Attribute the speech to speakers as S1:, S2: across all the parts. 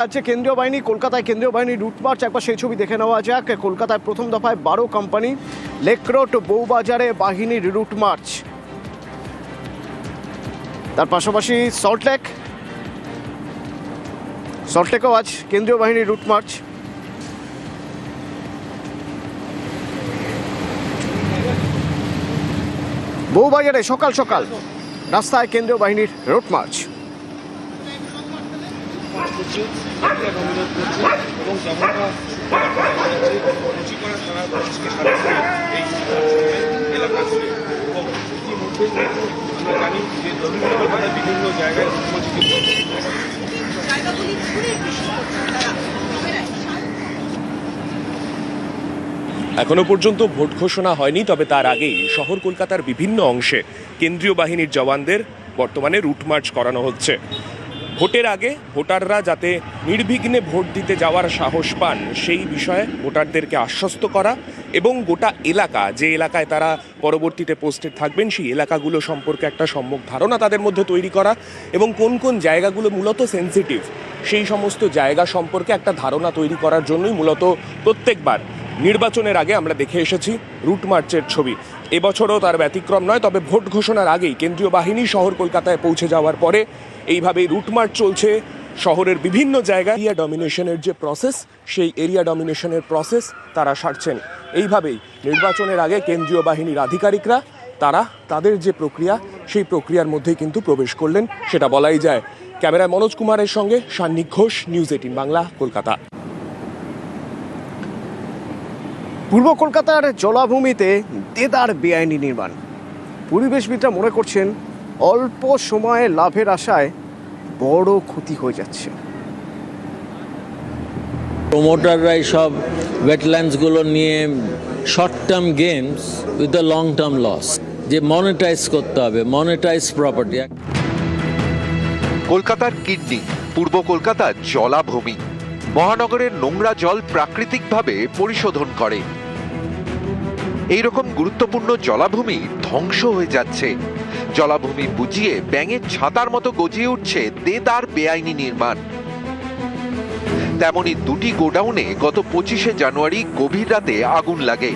S1: রাজ্যে কেন্দ্রীয় বাহিনী, কলকাতায় কেন্দ্রীয় বাহিনীর রুট মার্চ, একবার সেই ছবি দেখে নেওয়া যাক। কলকাতায় প্রথম দফায় 12 কোম্পানি, লেক রোড বউবাজারে বাহিনীর রুট মার্চ। তার পাশাপাশি সল্টলেকেও আজ কেন্দ্রীয় বাহিনীর রুট মার্চ। বউবাজারে সকাল সকাল রাস্তায় কেন্দ্রীয় বাহিনীর রুট মার্চ।
S2: এখনো পর্যন্ত ভোট ঘোষণা হয়নি, তবে তার আগেই শহর কলকাতার বিভিন্ন অংশে কেন্দ্রীয় বাহিনীর জওয়ানদের বর্তমানে রুট মার্চ করানো হচ্ছে। ভোটের আগে ভোটাররা যাতে নির্বিঘ্নে ভোট দিতে যাওয়ার সাহস পান সেই বিষয়ে ভোটারদেরকে আশ্বস্ত করা এবং গোটা এলাকা, যে এলাকায় তারা পরবর্তীতে পোস্টেড থাকবেন সেই এলাকাগুলো সম্পর্কে একটা সম্যক ধারণা তাদের মধ্যে তৈরি করা এবং কোন কোন জায়গাগুলো মূলত সেন্সিটিভ সেই সমস্ত জায়গা সম্পর্কে একটা ধারণা তৈরি করার জন্যই মূলত প্রত্যেকবার নির্বাচনের আগে আমরা দেখে এসেছি রুট মার্চের ছবি। এবছরও তার ব্যতিক্রম নয়, তবে ভোট ঘোষণার আগেই কেন্দ্রীয় বাহিনী শহর কলকাতায় পৌঁছে যাওয়ার পরে এইভাবেই রুট মার্চ চলছে শহরের বিভিন্ন জায়গায়। এরিয়া ডমিনেশনের যে প্রসেস, সেই এরিয়া ডমিনেশনের প্রসেস তারা সারছেন। এইভাবেই নির্বাচনের আগে কেন্দ্রীয় বাহিনীর আধিকারিকরা তারা তাদের যে প্রক্রিয়া, সেই প্রক্রিয়ার মধ্যেই কিন্তু প্রবেশ করলেন, সেটা বলাই যায়। ক্যামেরায় মনোজ কুমারের সঙ্গে সান্নিক ঘোষ, নিউজ 18 বাংলা, কলকাতা।
S1: পূর্ব কলকাতার জলাভূমিতে দেদার বেআইনি নির্মাণ। পরিবেশবিদরা মনে করছেন অল্প সময়ে লাভের আশায় বড় ক্ষতি হয়ে যাচ্ছে।
S3: প্রমোটাররাই সব ওয়েটল্যান্ডসগুলো নিয়ে short term games with the long term loss, যে মনিটাইজ করতে হবে, মনিটাইজ প্রপার্টি।
S4: কলকাতার কিডনি, পূর্ব কলকাতার জলাভূমি। মহানগরের নোংরা জল প্রাকৃতিকভাবে পরিশোধন করে। এইরকম গুরুত্বপূর্ণ জলাভূমি ধ্বংস হয়ে যাচ্ছে। জলাভূমি বুঝিয়ে ব্যাঙের ছাতার মতো গজিয়ে উঠছে দেদার বেআইনি নির্মাণ। তেমনি দুটি গোডাউনে গত 25শে জানুয়ারি গভীর রাতে আগুন লাগে।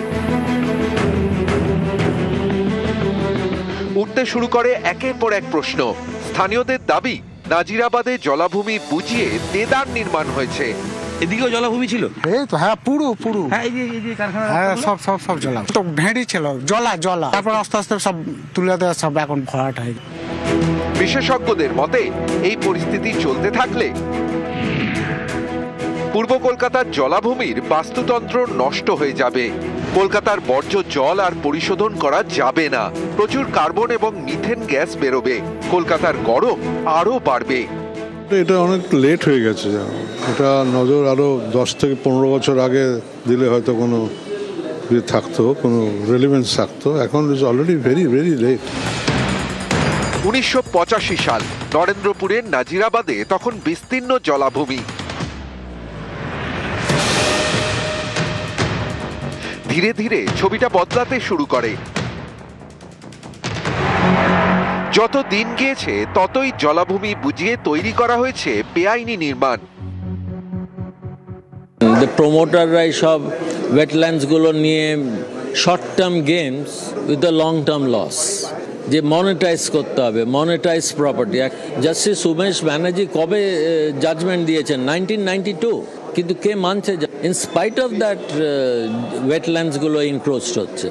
S4: উঠতে শুরু করে একের পর এক প্রশ্ন। স্থানীয়দের দাবি, নাজিরাবাদে জলাভূমি বুঝিয়ে দেদার নির্মাণ হয়েছে।
S5: এদিকেও জলাভূমি ছিল?
S6: এই তো হ্যাঁ, পুরো
S5: হ্যাঁ, এই যে কারখানা,
S6: হ্যাঁ, সব জলা তো ভেড়ি ছিল, জলা তারপর আস্তে আস্তে সব তুলে দেওয়া, সব এখন ভরাট হয়ে।
S4: বিশেষজ্ঞদের মতে এই পরিস্থিতি চলতে থাকলে পূর্ব কলকাতার জলাভূমির বাস্তুতন্ত্র নষ্ট হয়ে যাবে। কলকাতার বর্জ্য জল আর পরিশোধন করা যাবে না। প্রচুর কার্বন এবং মিথেন গ্যাস বেরোবে। কলকাতার গরম আরো বাড়বে।
S7: এটা অনেক লেট হয়ে গেছে। এটা নজর আরো 10 থেকে 15 বছর আগে দিলে হয়তো কোনো থাকতো, কোনো রেলিভেন্স থাকতো। এখন is already very very late.
S4: 1985 সাল নরেন্দ্রপুরের নাজিরাবাদে তখন বিস্তীর্ণ জলাভূমি। ধীরে ধীরে ছবিটা বদলাতে শুরু করে। যত দিন গিয়েছে ততই জলাভূমি বুঝিয়ে তৈরি করা হয়েছে বেআইনি নির্মাণ।
S3: প্রমোটাররাই সব ওয়েটল্যান্ডসগুলো নিয়ে short term games with the long term loss, যে মনিটাইজ করতে হবে, monetize property. Justice Umesh Banerjee কবে জাজমেন্ট দিয়েছেন? 1992। কিন্তু কে মানছে? ইন স্পাইট অফ দ্যাট ওয়েটল্যান্ডসগুলো ইনক্রোচড হচ্ছে।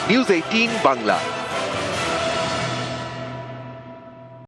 S4: নিউজ 18 বাংলা।